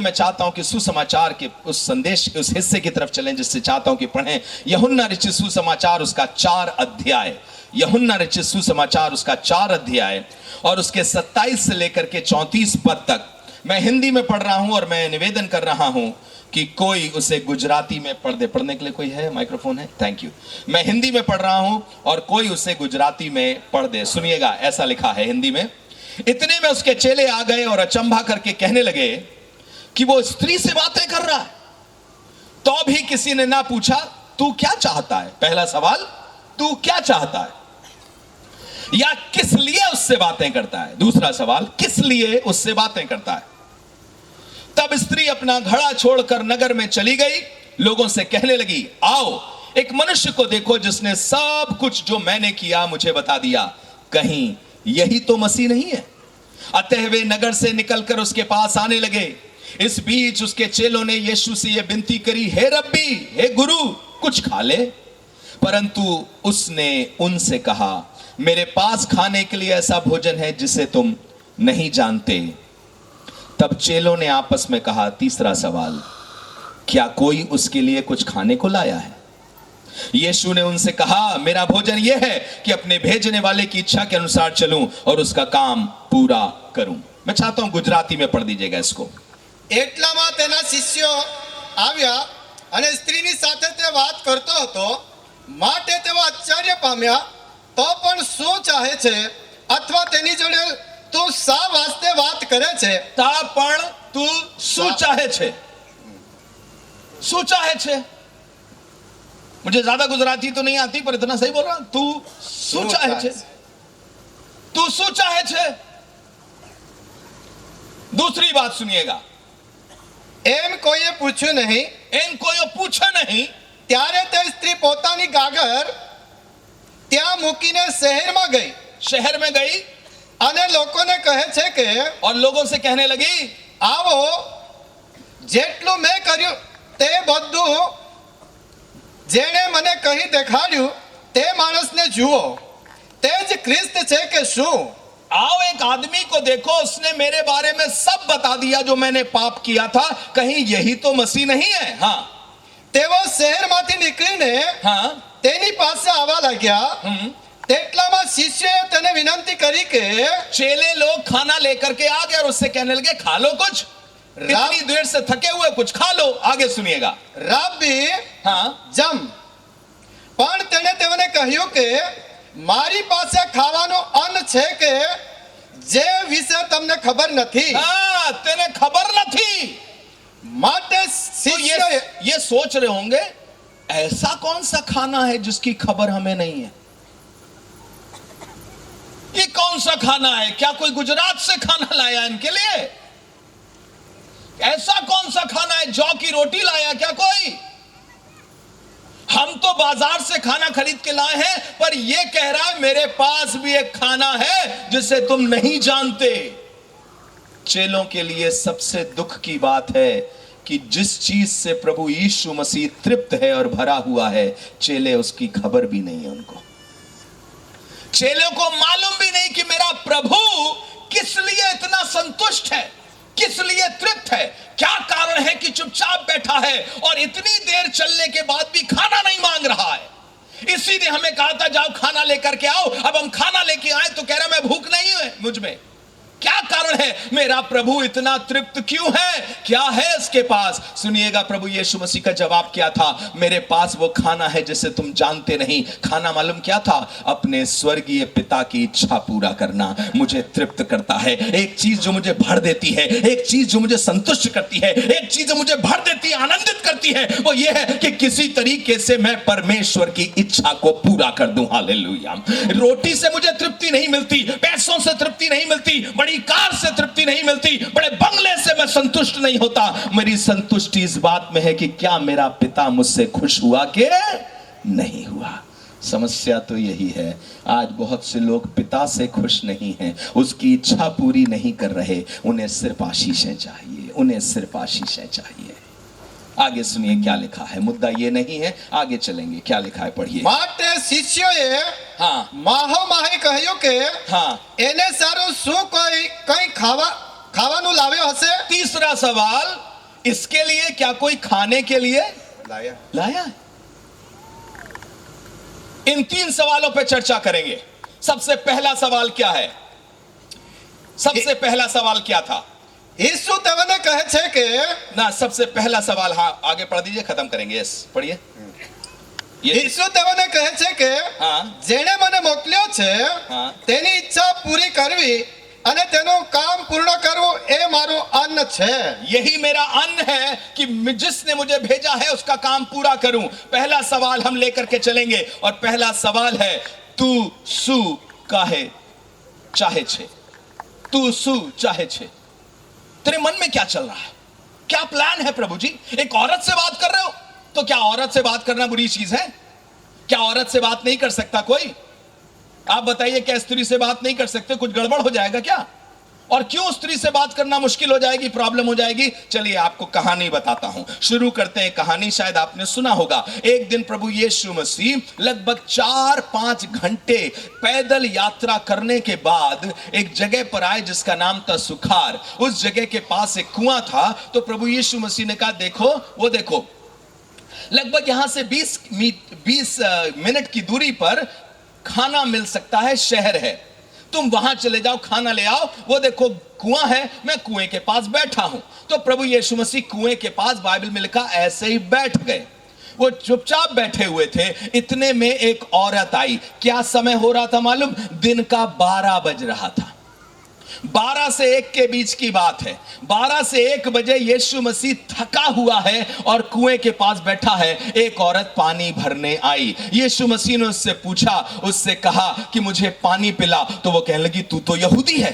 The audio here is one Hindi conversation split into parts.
मैं चाहता हूं कि सुसमाचार के उस संदेश उस हिस्से की तरफ चलें जिससे चाहता हूं कि पढ़ें यूहन्ना रचित सुसमाचार उसका 4 अध्याय। यूहन्ना रचित सुसमाचार उसका 4 अध्याय और उसके 27 से लेकर के 34 पद तक। मैं हिंदी में पढ़ रहा हूं और मैं निवेदन कर रहा हूं कि कोई उसे गुजराती में पढ़ दे। पढ़ने के लिए कोई है? माइक्रोफोन है? Thank you. मैं हिंदी में पढ़ रहा हूं और कोई उसे गुजराती में पढ़ दे। सुनिएगा, ऐसा लिखा है हिंदी में। इतने में उसके चेले आ गए और अचंभा करके कहने लगे कि वो स्त्री से बातें कर रहा है। तो भी किसी ने ना पूछा तू क्या चाहता है। पहला सवाल, तू क्या चाहता है या किस लिए उससे बातें करता है। दूसरा सवाल, किस लिए उससे बातें करता है। तब स्त्री अपना घड़ा छोड़कर नगर में चली गई, लोगों से कहने लगी, आओ एक मनुष्य को देखो जिसने सब कुछ जो मैंने किया मुझे बता दिया। कहीं यही तो मसीह नहीं है। अतः वे नगर से निकलकर उसके पास आने लगे। इस बीच उसके चेलों ने यीशु से यह विनती करी, हे रब्बी, हे गुरु, कुछ खा ले। परंतु उसने उनसे कहा, मेरे पास खाने के लिए ऐसा भोजन है जिसे तुम नहीं जानते। तब चेलों ने आपस में कहा, तीसरा सवाल, क्या कोई उसके लिए कुछ खाने को लाया है। यीशु ने उनसे कहा, मेरा भोजन यह है कि अपने भेजने वाले की इच्छा के अनुसार चलूं और उसका काम पूरा करूं। मैं चाहता हूं गुजराती में पढ़ दीजिएगा इसको। એટલામાં તેના શિષ્યો આવ્યા અને સ્ત્રીની સાથે તે વાત કરતો હતો, માટે તેઓ આશ્ચર્ય પામ્યા। તો પણ શું ચાહે છે અથવા તેની જોડે તું શા વાસ્તે વાત કરે છે। ता पण तू શું ચાહે છે। શું ચાહે છે। मुझे ज्यादा गुजराती तो नहीं आती पर इतना सही बोल रहा हूं। तू શું ચાહે છે। तू શું चाहे छे। दूसरी बात सुनिएगा, એમ કોઈએ પૂછ્યું નહીં। एम कोई पूछे नहीं। ત્યારે તે સ્ત્રી પોતાની ગાગર ત્યાં મૂકીને શહેરમાં ગઈ शहर में गई અને લોકોને કહે છે કે और लोगों से कहने लगी, આવો જેટલું મેં કર્યું તે બધું જેણે મને કહી દેખાડ્યું તે માણસને જુઓ, તે જ ખ્રિસ્ત છે કે શું। आओ एक आदमी को देखो, उसने मेरे बारे में सब बता दिया जो मैंने पाप किया था। कहीं यही तो मसीह नहीं है। हाँ તેઓ શહેરમાંથી નીકળીને हाँ તેની પાસે આવવા लाग्યા। તેટલામાં શિષ્યોએ તેને વિનંતી કરી કે चेले लोग खाना लेकर के आ गए और उससे कहने लगे, खा लो कुछ, इतनी देर से थके हुए, कुछ खा लो। आगे सुनिएगा। રાબ્બી हाँ જમ। પણ તેણે તેઓને કહ્યું કે મારી પાસે ખાવાનો અન્ન છે કે જે વિશે તમને ખબર નથી। हाँ तेने खबर न थी। માટે तो શિષ્યોએ ये सोच रहे होंगे, ऐसा कौन सा खाना है जिसकी खबर हमें नहीं है। ये कौन सा खाना है। क्या कोई गुजरात से खाना लाया इनके लिए। ऐसा कौन सा खाना है, जौ की रोटी लाया क्या कोई। हम तो बाजार से खाना खरीद के लाए हैं, पर ये कह रहा है मेरे पास भी एक खाना है जिसे तुम नहीं जानते। चेलों के लिए सबसे दुख की बात है कि जिस चीज से प्रभु यीशु मसीह तृप्त है और भरा हुआ है, चेले उसकी खबर भी नहीं है उनको। चेलों को मालूम भी नहीं कि मेरा प्रभु किस लिए इतना संतुष्ट है, किस लिए तृप्त है, क्या कारण है कि चुपचाप बैठा है और इतनी देर चलने के बाद भी खाना नहीं मांग रहा है। इसी ने हमें कहा था जाओ खाना लेकर के आओ। अब हम खाना लेके आए तो कह रहा मैं भूख नहीं है मुझ में। क्या कारण है, मेरा प्रभु इतना तृप्त क्यों है, क्या है इसके पास। सुनिएगा प्रभु यीशु मसीह का जवाब क्या था, मेरे पास वो खाना है जिसे तुम जानते नहीं। खाना मालूम क्या था, अपने स्वर्गीय पिता की इच्छा पूरा करना मुझे तृप्त करता है। एक चीज जो मुझे भर देती है, एक चीज जो मुझे संतुष्ट करती है, एक चीज जो मुझे भर देती है, आनंदित करती है, वो ये है कि किसी तरीके से मैं परमेश्वर की इच्छा को पूरा कर दूं। हालेलुया। रोटी से मुझे तृप्ति नहीं मिलती, पैसों से तृप्ति नहीं मिलती, बड़ी कार से तृप्ति नहीं मिलती, बड़े बंगले से मैं संतुष्ट नहीं होता। मेरी संतुष्टि इस बात में है कि क्या मेरा पिता मुझसे खुश हुआ कि नहीं हुआ। समस्या तो यही है, आज बहुत से लोग पिता से खुश नहीं हैं, उसकी इच्छा पूरी नहीं कर रहे। उन्हें सिर्फ आशीषें चाहिए, उन्हें सिर्फ आशीषें चाहिए। आगे सुनिए क्या लिखा है। मुद्दा ये नहीं है, आगे चलेंगे। क्या लिखा है पढ़िए। માટે શિષ્યોએ हाँ માહો માહી કહ્યું કે हाँ એને સારું શું કોઈ કંઈ ખાવાનું લાવ્યો હશે। तीसरा सवाल, इसके लिए क्या कोई खाने के लिए लाया। लाया है? इन 3 सवालों पर चर्चा करेंगे। सबसे पहला सवाल क्या है? सबसे पहला सवाल क्या था? यीशु तेवने कहे छे के ना, सबसे पहला सवाल, हाँ आगे पढ़ दीजिए, खत्म करेंगे। यस, पढ़िए। यीशु तेवने कहे छे के हाँ। जेने मने मोकल्यो छे हाँ। तेनी इच्छा पूरी करवी अने तेनो काम पूर्ण करवो ए मारो अन्न छे। यही मेरा अन्न है कि जिसने मुझे भेजा है उसका काम पूरा करूं। पहला सवाल हम लेकर के चलेंगे और पहला सवाल है, तू सु काहे चाहे छे? तू सु चाहे छे? तेरे मन में क्या चल रहा है? क्या प्लान है प्रभु जी? एक औरत से बात कर रहे हो तो क्या औरत से बात करना बुरी चीज है? क्या औरत से बात नहीं कर सकता कोई? आप बताइए, क्या स्त्री से बात नहीं कर सकते? कुछ गड़बड़ हो जाएगा क्या? और क्यों स्त्री से बात करना मुश्किल हो जाएगी, प्रॉब्लम हो जाएगी? चलिए आपको कहानी बताता हूं। शुरू करते हैं कहानी। शायद आपने सुना होगा, एक दिन प्रभु यीशु मसीह लगभग 4-5 घंटे पैदल यात्रा करने के बाद एक जगह पर आए जिसका नाम था सुखार। उस जगह के पास एक कुआं था। तो प्रभु यीशु मसीह ने कहा, देखो वो देखो, लगभग यहां से 20 मिनट की दूरी पर खाना मिल सकता है, शहर है, तुम वहां चले जाओ, खाना ले आओ। वो देखो कुआं है, मैं कुएं के पास बैठा हूं। तो प्रभु यीशु मसीह कुएं के पास, बाइबल में लिखा, ऐसे ही बैठ गए। वो चुपचाप बैठे हुए थे। इतने में एक औरत आई। क्या समय हो रहा था मालूम? दिन का 12 बज रहा था। 12 से 1 के बीच की बात है। 12 से 1 बजे यीशु मसीह थका हुआ है और कुएं के पास बैठा है। एक औरत पानी भरने आई। यीशु मसीह ने उससे पूछा, उससे कहा कि मुझे पानी पिला। तो वो कहने लगी, तू तो यहूदी है,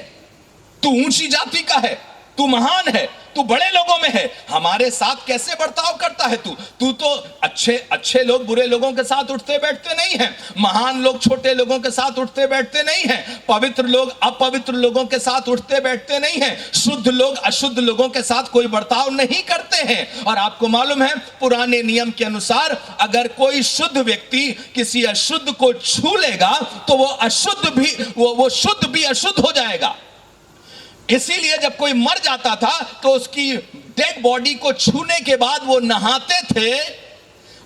तू ऊंची जाति का है, तू महान है, तू बड़े लोगों में है, हमारे साथ कैसे बर्ताव करता है? तू तो अच्छे लोग बुरे लोगों के साथ उठते बैठते नहीं है, महान लोग छोटे लोगों के साथ उठते बैठते नहीं है, पवित्र लोग अपवित्र लोगों के साथ उठते बैठते नहीं है, शुद्ध लोग अशुद्ध लोगों के साथ कोई बर्ताव नहीं करते हैं। और आपको मालूम है, पुराने नियम के अनुसार अगर कोई शुद्ध व्यक्ति किसी अशुद्ध को छू लेगा तो वो अशुद्ध भी वो शुद्ध भी अशुद्ध हो जाएगा। इसीलिए जब कोई मर जाता था तो उसकी डेड बॉडी को छूने के बाद वो नहाते थे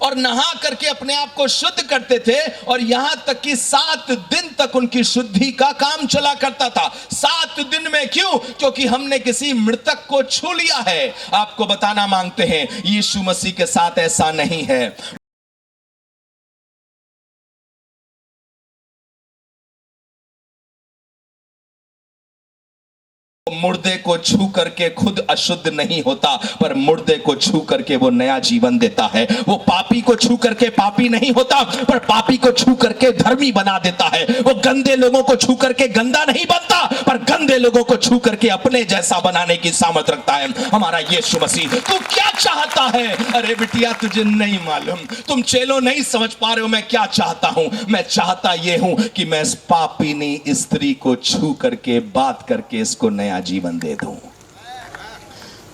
और नहा करके अपने आप को शुद्ध करते थे। और यहां तक कि 7 दिन तक उनकी शुद्धि का काम चला करता था। 7 दिन में क्यों? क्योंकि हमने किसी मृतक को छू लिया है। आपको बताना मांगते हैं, यीशु मसीह के साथ ऐसा नहीं है। मुर्दे को छू करके खुद अशुद्ध नहीं होता, पर मुर्दे को छू करके वो नया जीवन देता है। वो पापी को छू करके पापी नहीं होता, पर पापी को छू करके धर्मी बना देता है। वो गंदे लोगों को छू करके गंदा नहीं बनता, पर गंदे लोगों को छू करके अपने जैसा बनाने की सामर्थ रखता है हमारा यीशु मसीह। तू क्या चाहता है? अरे बिटिया, तुझे नहीं मालूम, तुम चेलो नहीं समझ पा रहे हो मैं क्या चाहता हूं। मैं चाहता यह हूं कि मैं इस पापिनी स्त्री को छू करके बात करके इसको नया जीवन दे दूं।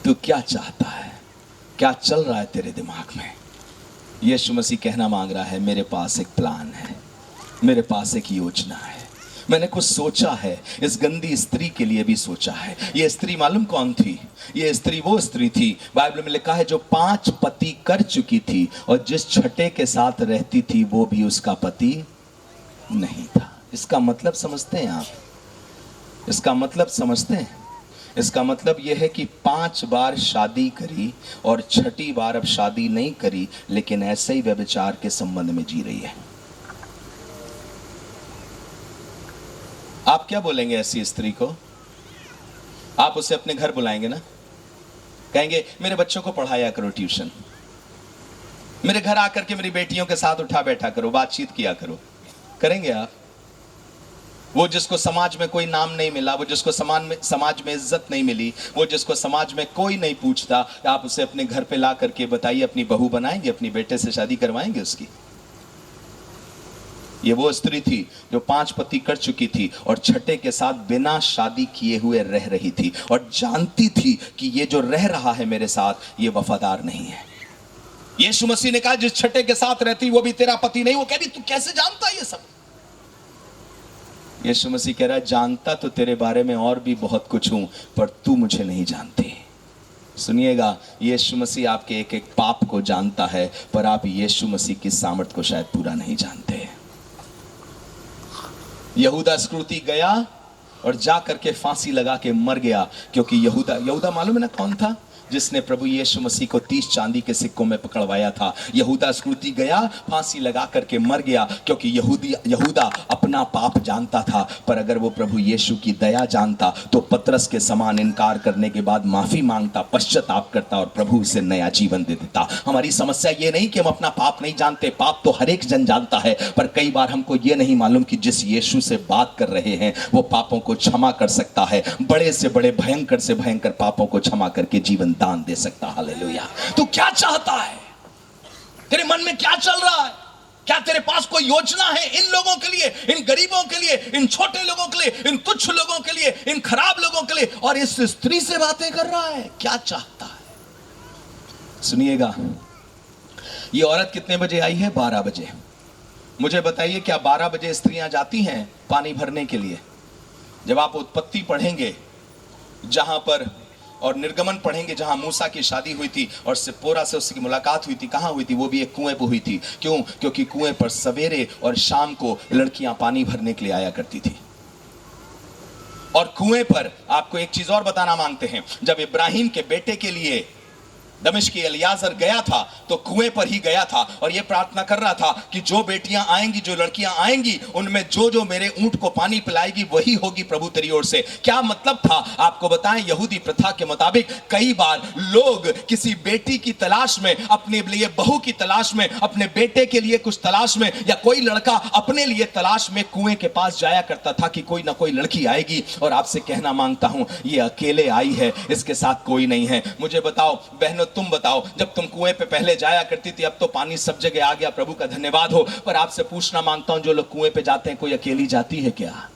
तू क्या चाहता है? क्या चल रहा है तेरे दिमाग में? यीशु मसीह कहना मांग रहा है, मेरे पास एक प्लान है, मेरे पास एक योजना है, मैंने कुछ सोचा है। इस गंदी स्त्री के लिए भी सोचा है। ये स्त्री मालूम कौन थी? ये स्त्री वो स्त्री थी, बाइबल में लिखा है, जो 5 पति कर चुकी थी और जिस छठे के साथ रहती थी वो भी उसका पति नहीं था। इसका मतलब समझते हैं आप? इसका मतलब समझते हैं? इसका मतलब यह है कि 5 बार शादी करी और छठी बार अब शादी नहीं करी, लेकिन ऐसे ही व्यभिचार के संबंध में जी रही है। आप क्या बोलेंगे ऐसी स्त्री को? आप उसे अपने घर बुलाएंगे ना? कहेंगे, मेरे बच्चों को पढ़ाया करो ट्यूशन, मेरे घर आकर के मेरी बेटियों के साथ उठा बैठा करो, बातचीत किया करो। करेंगे आप? वो जिसको समाज में कोई नाम नहीं मिला, वो जिसको समाज में इज्जत नहीं मिली, वो जिसको समाज में कोई नहीं पूछता, आप उसे अपने घर पे ला करके बताइए अपनी बहू बनाएंगे, अपनी बेटे से शादी करवाएंगे उसकी? ये वो स्त्री थी जो 5 पति कर चुकी थी और छठे के साथ बिना शादी किए हुए रह रही थी और जानती थी कि ये जो रह रहा है मेरे साथ, ये वफादार नहीं है। यीशु मसीह ने कहा, जिस छठे के साथ रहती वो भी तेरा पति नहीं। वो कह रही, तू कैसे जानता ये सब? यीशु मसीह कह रहा है, जानता तो तेरे बारे में और भी बहुत कुछ हूं, पर तू मुझे नहीं जानती। सुनिएगा, यीशु मसीह आपके एक एक पाप को जानता है, पर आप यीशु मसीह की सामर्थ को शायद पूरा नहीं जानते। यहूदा इस्करियोती गया और जा करके फांसी लगा के मर गया, क्योंकि यहूदा मालूम है ना कौन था? जिसने प्रभु यीशु मसीह को 30 चांदी के सिक्कों में पकड़वाया था। यहूदा इस्करियोती गया, फांसी लगा करके मर गया, क्योंकि यहूदा अपना पाप जानता था। पर अगर वो प्रभु यीशु की दया जानता तो पतरस के समान इनकार करने के बाद माफी मांगता, पश्चाताप करता और प्रभु उसे नया जीवन दे देता। हमारी समस्या ये नहीं कि हम अपना पाप नहीं जानते, पाप तो हर एक जन जानता है, पर कई बार हमको ये नहीं मालूम कि जिस यीशु से बात कर रहे हैं वो पापों को क्षमा कर सकता है, बड़े से बड़े भयंकर से भयंकर पापों को क्षमा करके जीवन दान दे सकता। हालेलुया। तू क्या चाहता है? तेरे मन में क्या चल रहा है? क्या तेरे पास कोई योजना है इन लोगों के लिए, इन गरीबों के लिए, इन छोटे लोगों के लिए, इन तुच्छ लोगों के लिए, इन खराब लोगों के लिए? और इस स्त्री से बातें कर रहा है, क्या चाहता है? सुनिएगा, ये औरत कितने बजे आई है? 12 बजे। मुझे बताइए, क्या 12 बजे स्त्रियां जाती हैं पानी भरने के लिए? जब आप उत्पत्ति पढ़ेंगे जहां पर, और निर्गमन पढ़ेंगे जहां मूसा की शादी हुई थी और सिप्पोरा से उसकी मुलाकात हुई थी, कहां हुई थी? वो भी एक कुएं पर हुई थी। क्यों? क्योंकि कुएं पर सवेरे और शाम को लड़कियां पानी भरने के लिए आया करती थी। और कुएं पर आपको एक चीज और बताना मांगते हैं, जब इब्राहिम के बेटे के लिए दमिश्क एलियाजर गया था तो कुएं पर ही गया था और यह प्रार्थना कर रहा था कि जो बेटियां आएंगी, जो लड़कियां आएंगी, उनमें जो मेरे ऊंट को पानी पिलाएगी वही होगी प्रभु तेरी ओर से। क्या मतलब था? आपको बताएं, यहूदी प्रथा के मुताबिक कई बार लोग किसी बेटी की तलाश में, अपने लिए बहू की तलाश में, अपने बेटे के लिए कुछ तलाश में, या कोई लड़का अपने लिए तलाश में कुएं के पास जाया करता था कि कोई ना कोई लड़की आएगी। और आपसे कहना मांगता हूं, ये अकेले आई है, इसके साथ कोई नहीं है। मुझे बताओ बहनों, तुम बताओ, जब तुम कुएं पे पहले जाया करती थी, अब तो पानी सब जगह आ गया, प्रभु का धन्यवाद हो, पर आपसे पूछना मांगता हूं, जो लोग कुएं पे जाते हैं, कोई अकेली जाती है क्या?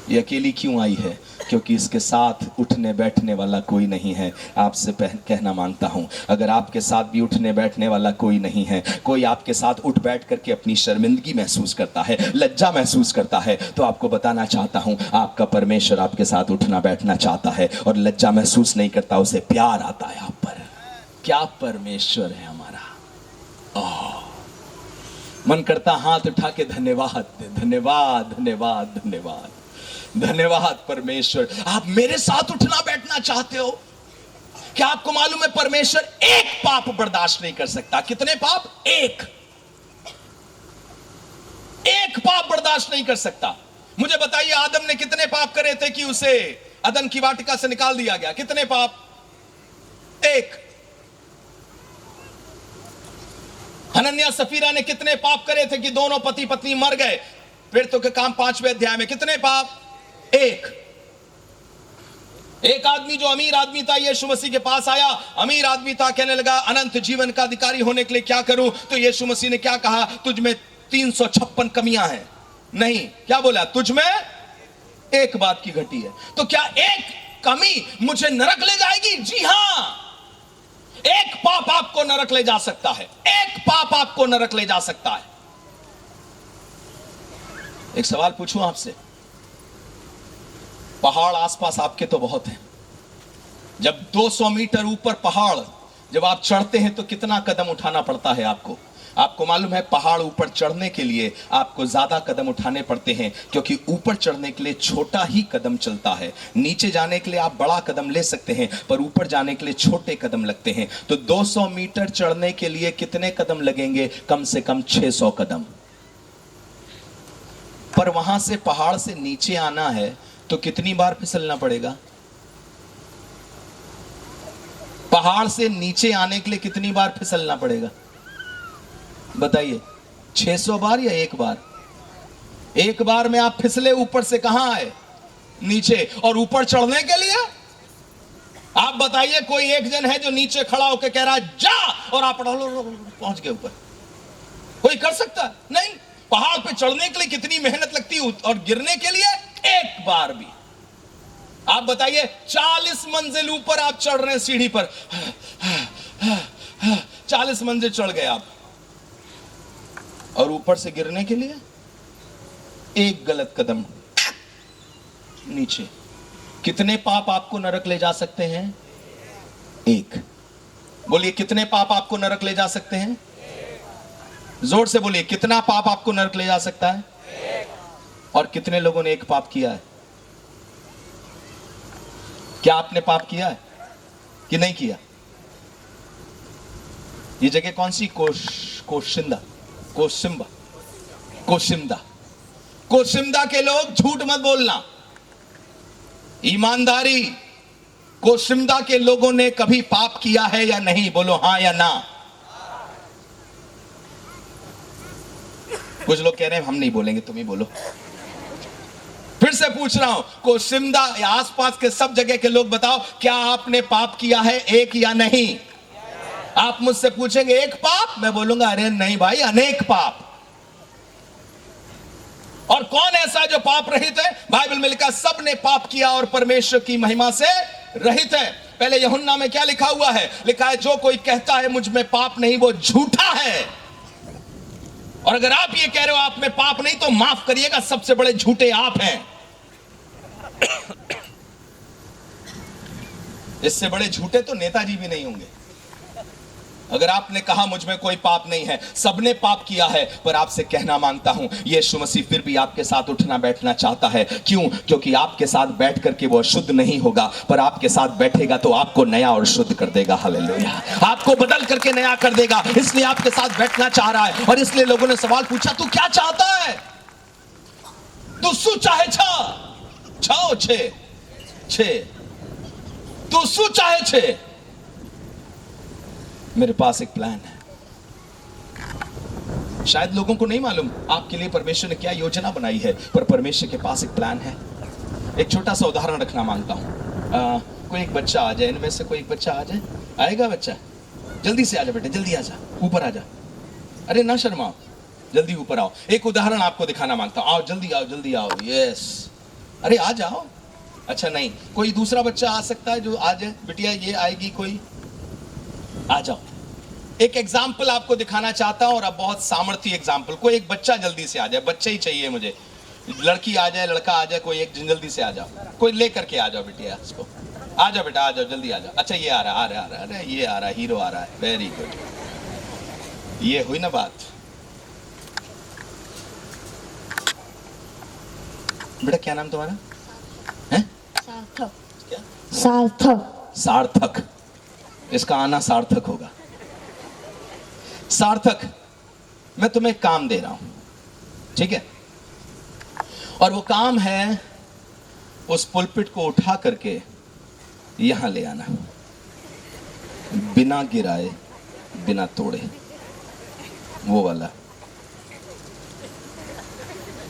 ये अकेली क्यों आई है? क्योंकि इसके साथ उठने बैठने वाला कोई नहीं है। आपसे कहना मांगता हूं, अगर आपके साथ भी उठने बैठने वाला कोई नहीं है, कोई आपके साथ उठ बैठ करके अपनी शर्मिंदगी महसूस करता है, लज्जा महसूस करता है, तो आपको बताना चाहता हूं, आपका परमेश्वर आपके साथ उठना बैठना चाहता है और लज्जा महसूस नहीं करता, उसे प्यार आता है आप पर। क्या परमेश्वर है हमारा! मन करता हाथ उठा के धन्यवाद, धन्यवाद, धन्यवाद, धन्यवाद, धन्यवाद परमेश्वर। आप मेरे साथ उठना बैठना चाहते हो? क्या आपको मालूम है, परमेश्वर एक पाप बर्दाश्त नहीं कर सकता। कितने पाप? एक पाप बर्दाश्त नहीं कर सकता। मुझे बताइए, आदम ने कितने पाप करे थे कि उसे अदन की वाटिका से निकाल दिया गया? कितने पाप? एक। हनन्या सफीरा ने कितने पाप करे थे कि दोनों पति पत्नी मर गए? प्रेरितों के काम 5वें अध्याय में कितने पाप? एक आदमी जो अमीर आदमी था, यीशु मसीह के पास आया, अमीर आदमी था, कहने लगा अनंत जीवन का अधिकारी होने के लिए क्या करूं? तो यीशु मसीह ने क्या कहा? तुझ में 356 कमियां हैं। नहीं, क्या बोला? तुझ में एक बात की घटी है। तो क्या एक कमी मुझे नरक ले जाएगी? जी हां, एक पाप आपको नरक ले जा सकता है। एक पाप आपको नरक ले जा सकता है। एक सवाल पूछूं आपसे, पहाड़ आसपास आपके तो बहुत हैं। जब 200 मीटर ऊपर पहाड़ जब आप चढ़ते हैं तो कितना कदम उठाना पड़ता है आपको? आपको मालूम है, पहाड़ ऊपर चढ़ने के लिए आपको ज्यादा कदम उठाने पड़ते हैं, क्योंकि ऊपर चढ़ने के लिए छोटा ही कदम चलता है। नीचे जाने के लिए आप बड़ा कदम ले सकते हैं, पर ऊपर जाने के लिए छोटे कदम लगते हैं। तो 200 मीटर चढ़ने के लिए कितने कदम लगेंगे? कम से कम 600 कदम। पर वहां से पहाड़ से नीचे आना है तो कितनी बार फिसलना पड़ेगा? पहाड़ से नीचे आने के लिए कितनी बार फिसलना पड़ेगा? बताइए, 600 बार या एक बार? एक बार में आप फिसले, ऊपर से कहां आए? नीचे। और ऊपर चढ़ने के लिए आप बताइए, कोई एक जन है जो नीचे खड़ा होकर कह रहा है जा, और आप पहुंच गए ऊपर? कोई कर सकता? नहीं। पहाड़ पे चढ़ने के लिए कितनी मेहनत लगती है, और गिरने के लिए एक बार भी। आप बताइए, 40 मंजिल ऊपर आप चढ़ रहे हैं सीढ़ी पर, 40 मंजिल चढ़ गए आप, और ऊपर से गिरने के लिए एक गलत कदम नीचे। कितने पाप आपको नरक ले जा सकते हैं? एक। बोलिए, कितने पाप आपको नरक ले जा सकते हैं? जोर से बोलिए, कितना पाप आपको नरक ले जा सकता है? और कितने लोगों ने एक पाप किया है? क्या आपने पाप किया है कि नहीं किया? ये जगह कौन सी? कोशिमदा के लोग झूठ मत बोलना, ईमानदारी। कोशिमदा के लोगों ने कभी पाप किया है या नहीं? बोलो हां या ना। कुछ लोग कह रहे हैं हम नहीं बोलेंगे, तुम ही बोलो। फिर से पूछ रहा हूं, कोशिमदा आसपास के सब जगह के लोग बताओ, क्या आपने पाप किया है? एक या नहीं? आप मुझसे पूछेंगे एक पाप, मैं बोलूंगा अरे नहीं भाई, अनेक पाप। और कौन ऐसा जो पाप रहित है? बाइबल में लिखा सब ने पाप किया और परमेश्वर की महिमा से रहित है। पहले यूहन्ना में क्या लिखा हुआ है? लिखा है जो कोई कहता है मुझ में पाप नहीं वो झूठा है। और अगर आप ये कह रहे हो आप में पाप नहीं, तो माफ करिएगा, सबसे बड़े झूठे आप हैं। इससे बड़े झूठे तो नेताजी भी नहीं होंगे। अगर आपने कहा मुझ में कोई पाप नहीं है, सबने पाप किया है, पर आपसे कहना मांगता हूं, यीशु मसीह फिर भी आपके साथ उठना बैठना चाहता है। क्यों? क्योंकि आपके साथ बैठ करके वो अशुद्ध नहीं होगा, पर आपके साथ बैठेगा तो आपको नया और शुद्ध कर देगा। हालेलुया। आपको बदल करके नया कर देगा। इसलिए आपके साथ बैठना चाह रहा है। और इसलिए लोगों ने सवाल पूछा, तू क्या चाहता है? तू शू चाहे छे तू शू चाहे छे? मेरे पास एक प्लान है। शायद लोगों को नहीं मालूम आपके लिए परमेश्वर ने क्या योजना बनाई है, पर परमेश्वर के पास एक प्लान है। एक छोटा सा उदाहरण रखना मांगता हूं। कोई एक बच्चा आ जाए, इनमें से कोई एक बच्चा आ जाए। आएगा बच्चा? जल्दी से आ जा बेटे, जल्दी आ जा, ऊपर आ जा। अरे ना शर्माओ, जल्दी ऊपर आओ। एक उदाहरण आपको दिखाना मांगता हूं। आओ जल्दी आओ, जल्दी आओ। यस, अरे आ जाओ। अच्छा नहीं, कोई दूसरा बच्चा आ सकता है जो आ जाए? बिटिया ये आएगी कोई? आ जाओ। एक एग्जाम्पल आपको दिखाना चाहता हूं, और अब बहुत सामर्थ्य एग्जाम्पल। कोई एक बच्चा जल्दी से आ जाए। बच्चा ही चाहिए मुझे, लड़की आ जाए, लड़का आ जाए, कोई एक जल्दी से आ जाओ। कोई लेकर के आ जाओ बिटिया इसको। आ जाओ बेटा, आ जाओ, जल्दी आ जाओ। अच्छा ये आ रहा है, अरे ये आ रहा है, हीरो आ रहा है। Very good. ये हुई ना बात। बेटा क्या नाम तुम्हारा है? सार्थक। क्या? सार्थक। सार्थक। इसका आना सार्थक होगा। सार्थक, मैं तुम्हें एक काम दे रहा हूं, ठीक है? और वो काम है उस पुलपिट को उठा करके यहां ले आना, बिना गिराए, बिना तोड़े। वो वाला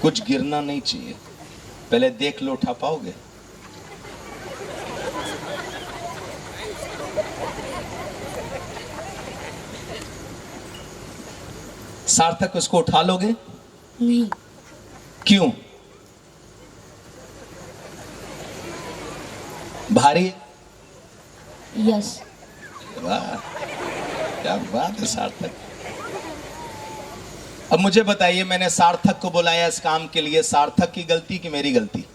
कुछ गिरना नहीं चाहिए। पहले देख लो, उठा पाओगे? सार्थक उसको उठा लोगे? नहीं। क्यों? भारी? यस। वाह, क्या बात है सार्थक। अब मुझे बताइए, मैंने सार्थक को बुलाया इस काम के लिए, सार्थक की गलती कि मेरी गलती?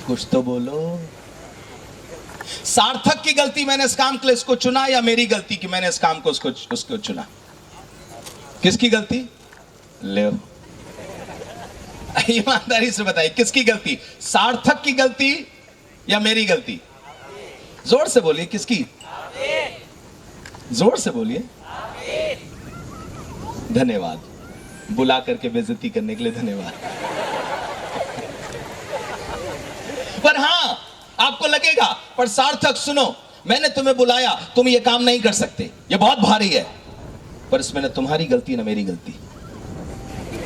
कुछ तो बोलो। सार्थक की गलती मैंने इस काम के लिए इसको चुना, या मेरी गलती कि मैंने इस काम को उसको चुना? किसकी गलती? ले ईमानदारी से बताइए, किसकी गलती? सार्थक की गलती या मेरी गलती? जोर से बोलिए, किसकी? जोर से बोलिए। धन्यवाद, बुला करके बेइज्जती करने के लिए धन्यवाद। पर हां, आपको लगेगा पर सार्थक सुनो, मैंने तुम्हें बुलाया, तुम ये काम नहीं कर सकते, ये बहुत भारी है। पर इसमें न तुम्हारी गलती न मेरी गलती।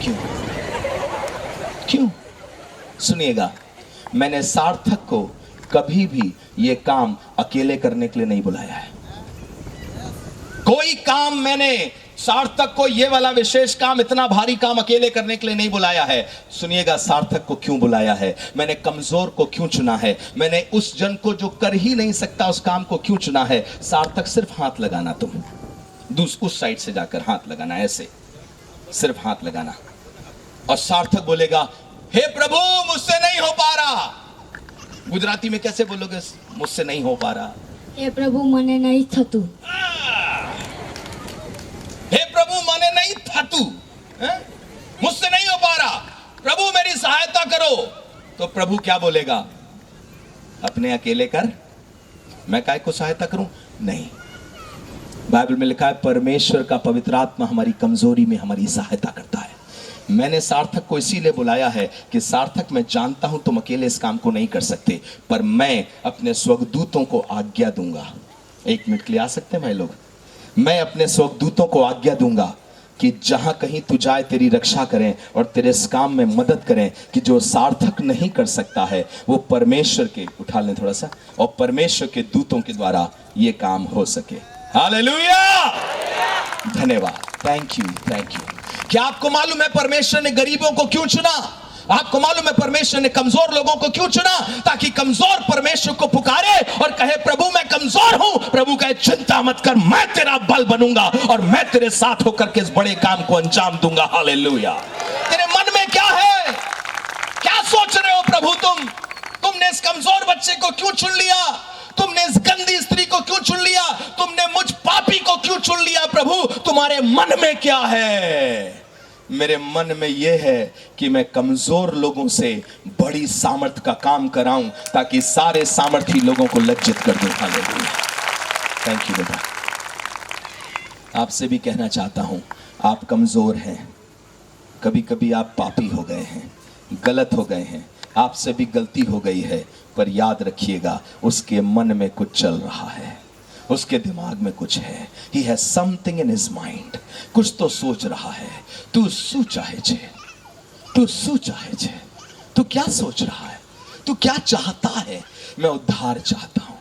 क्यों? क्यों? सुनिएगा, मैंने सार्थक को कभी भी ये काम अकेले करने के लिए नहीं बुलाया है। कोई काम मैंने सार्थक को, ये वाला विशेष काम, इतना भारी काम अकेले करने के लिए नहीं बुलाया है। सुनिएगा, सार्थक को क्यों बुलाया है, मैंने कमजोर को क्यों चुना है, मैंने उस जन को जो कर ही नहीं सकता उस काम को क्यों चुना है। सार्थक, सिर्फ हाथ लगाना, तुम उस साइड से जाकर हाथ लगाना, ऐसे सिर्फ हाथ लगाना। और सार्थक बोलेगा, हे प्रभु मुझसे नहीं हो पा रहा। गुजराती में कैसे बोलोगे मुझसे नहीं हो पा रहा? हे प्रभु મને નહીં થતું। हे प्रभु मने नहीं थातू, हैं? मुझसे नहीं हो पा रहा, प्रभु मेरी सहायता करो। तो प्रभु क्या बोलेगा? अपने अकेले कर, मैं काय को सहायता करूं? नहीं। बाइबल में लिखा है परमेश्वर का पवित्र आत्मा हमारी कमजोरी में हमारी सहायता करता है। मैंने सार्थक को इसीलिए बुलाया है कि सार्थक मैं जानता हूं तुम अकेले इस काम को नहीं कर सकते, पर मैं अपने स्वर्गदूतों को आज्ञा दूंगा। एक मिनट के लिए आ सकते हैं भाई लोग? मैं अपने स्वर्गदूतों को आज्ञा दूंगा कि जहां कहीं तू जाए तेरी रक्षा करें और तेरे इस काम में मदद करें कि जो सार्थक नहीं कर सकता है वो परमेश्वर के, उठा लें थोड़ा सा, और परमेश्वर के दूतों के द्वारा ये काम हो सके। हालेलुया, धन्यवाद, थैंक यू, थैंक यू। क्या आपको मालूम है परमेश्वर ने गरीबों को क्यों चुना? आपको मालूम है परमेश्वर ने कमजोर लोगों को क्यों चुना? ताकि कमजोर परमेश्वर को पुकारे और कहे प्रभु मैं कमजोर हूं। प्रभु कहे चिंता मत कर, मैं तेरा बल बनूंगा और मैं तेरे साथ होकर के इस बड़े काम को अंजाम दूंगा। हालेलुया। तेरे मन में क्या है? क्या सोच रहे हो प्रभु? तुमने इस कमजोर बच्चे को क्यों चुन लिया? तुमने इस गंदी स्त्री को क्यों चुन लिया? तुमने मुझ पापी को क्यों चुन लिया? प्रभु तुम्हारे मन में क्या है? मेरे मन में यह है कि मैं कमजोर लोगों से बड़ी सामर्थ का काम कराऊं ताकि सारे सामर्थी लोगों को लज्जित कर दूं। हालेलुया, थैंक यू बेटा। आपसे भी कहना चाहता हूं, आप कमजोर हैं, कभी कभी आप पापी हो गए हैं, गलत हो गए हैं, आपसे भी गलती हो गई है, पर याद रखिएगा उसके मन में कुछ चल रहा है, उसके दिमाग में कुछ है। He has something in his mind. कुछ तो सोच रहा है। तू शू चाहे छे? तू शू चाहे छे? तू क्या सोच रहा है? तू क्या चाहता है? मैं उद्धार चाहता हूं,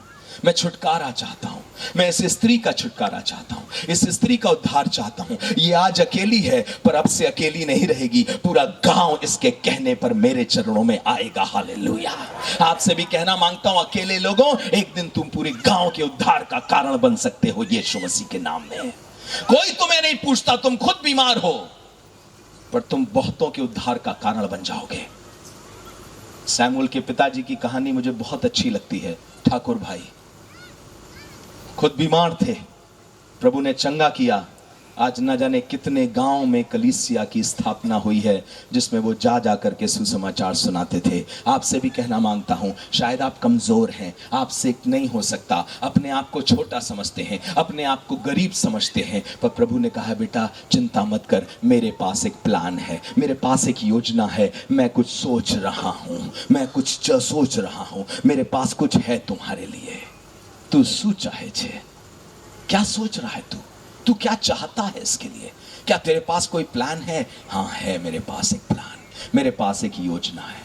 मैं छुटकारा चाहता हूं, मैं इस स्त्री का छुटकारा चाहता हूं, इस स्त्री का उद्धार चाहता हूं। ये आज अकेली है पर अब से अकेली नहीं रहेगी, पूरा गांव इसके कहने पर मेरे चरणों में आएगा। हालेलुया। आपसे भी कहना मांगता हूं, अकेले लोगों, एक दिन तुम पूरे गांव के उद्धार का कारण बन सकते हो यीशु मसीह के नाम में। कोई तुम्हें नहीं पूछता, तुम खुद बीमार हो, पर तुम बहुतों के उद्धार का कारण बन जाओगे। सैमुअल के पिताजी की कहानी मुझे बहुत अच्छी लगती है। ठाकुर भाई खुद बीमार थे, प्रभु ने चंगा किया। आज न जाने कितने गांव में कलीसिया की स्थापना हुई है जिसमें वो जा जा करके सुसमाचार सुनाते थे। आपसे भी कहना मांगता हूं, शायद आप कमजोर हैं, आपसे नहीं हो सकता, अपने आप को छोटा समझते हैं, अपने आप को गरीब समझते हैं, पर प्रभु ने कहा बेटा चिंता मत कर, मेरे पास एक प्लान है, मेरे पास एक योजना है, मैं कुछ सोच रहा हूं, मैं कुछ सोच रहा हूं, मेरे पास कुछ है तुम्हारे लिए। तू शू चाहे छे? क्या सोच रहा है तू क्या चाहता है इसके लिए? क्या तेरे पास कोई प्लान है? हाँ है, मेरे पास एक प्लान, मेरे पास एक योजना है।